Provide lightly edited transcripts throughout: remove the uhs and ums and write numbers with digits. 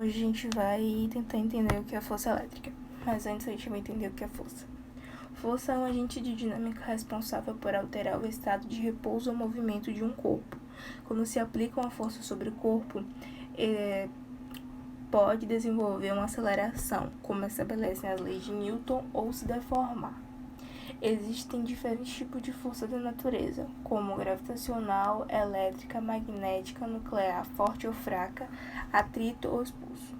Hoje a gente vai tentar entender o que é força elétrica, mas antes a gente vai entender o que é força. Força é um agente de dinâmica responsável por alterar o estado de repouso ou movimento de um corpo. Quando se aplica uma força sobre o corpo, pode desenvolver uma aceleração, como estabelecem as leis de Newton, ou se deformar. Existem diferentes tipos de força da natureza, como gravitacional, elétrica, magnética, nuclear, forte ou fraca, atrito ou expulso.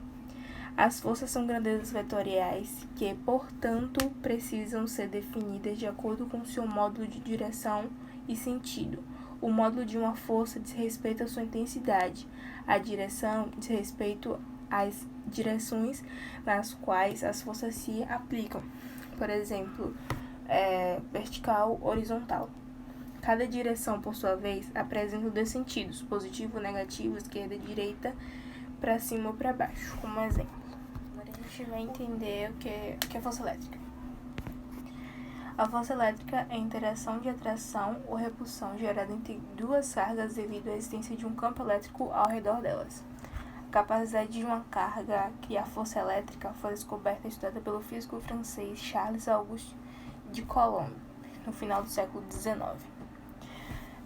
As forças são grandezas vetoriais que, portanto, precisam ser definidas de acordo com seu módulo de direção e sentido. O módulo de uma força diz respeito à sua intensidade. A direção diz respeito às direções nas quais as forças se aplicam. Por exemplo, vertical, horizontal. Cada direção, por sua vez, apresenta dois sentidos, positivo, negativo, esquerda e direita, para cima ou para baixo, como exemplo. Agora a gente vai entender o que é força elétrica. A força elétrica é a interação de atração ou repulsão gerada entre duas cargas devido à existência de um campo elétrico ao redor delas. A capacidade de uma carga criar força elétrica foi descoberta e estudada pelo físico francês Charles Auguste de Coulomb, no final do século XIX.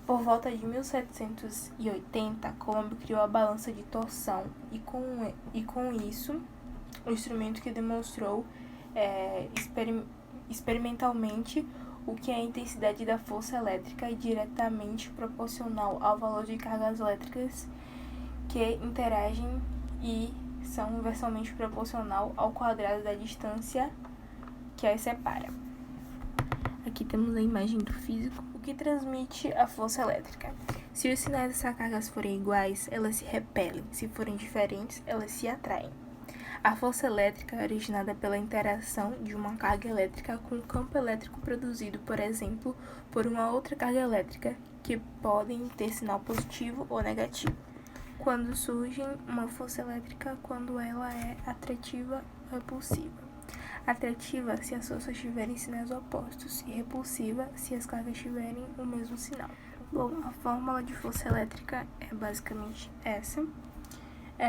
Por volta de 1780, Coulomb criou a balança de torção e com isso, um instrumento que demonstrou experimentalmente o que é a intensidade da força elétrica é diretamente proporcional ao valor de cargas elétricas que interagem e são inversamente proporcional ao quadrado da distância que as separa. Aqui temos a imagem do físico, o que transmite a força elétrica. Se os sinais dessas cargas forem iguais, elas se repelem. Se forem diferentes, elas se atraem. A força elétrica é originada pela interação de uma carga elétrica com o campo elétrico produzido, por exemplo, por uma outra carga elétrica, que podem ter sinal positivo ou negativo. Quando surge uma força elétrica, quando ela é atrativa ou repulsiva. Atrativa se as forças tiverem sinais opostos e repulsiva se as cargas tiverem o mesmo sinal. Bom, a fórmula de força elétrica é basicamente essa.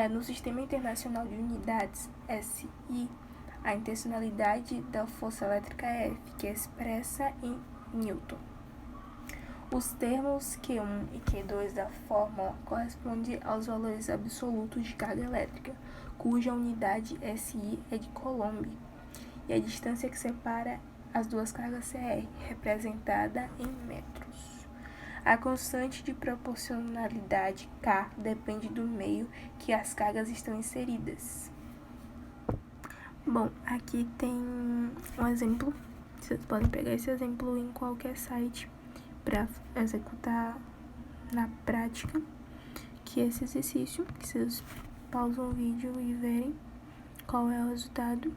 No Sistema Internacional de Unidades, SI, a intencionalidade da força elétrica é F, que é expressa em Newton. Os termos Q1 e Q2 da fórmula correspondem aos valores absolutos de carga elétrica, cuja unidade SI é de Coulomb, e a distância que separa as duas cargas CR, representada em metros. A constante de proporcionalidade K depende do meio que as cargas estão inseridas. Bom, aqui tem um exemplo. Vocês podem pegar esse exemplo em qualquer site para executar na prática, que é esse exercício, que vocês pausam o vídeo e verem qual é o resultado,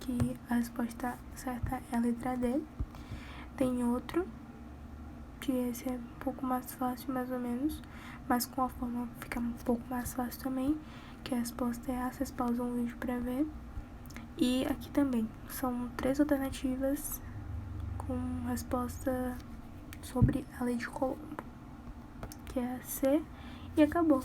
que a resposta certa é a letra D. Tem outro, que esse é um pouco mais fácil, mais ou menos, mas com a forma fica um pouco mais fácil também, que a resposta é A. Vocês pausam o vídeo para ver. E aqui também são 3 alternativas com resposta sobre a lei de Coulomb, que é a C, e acabou.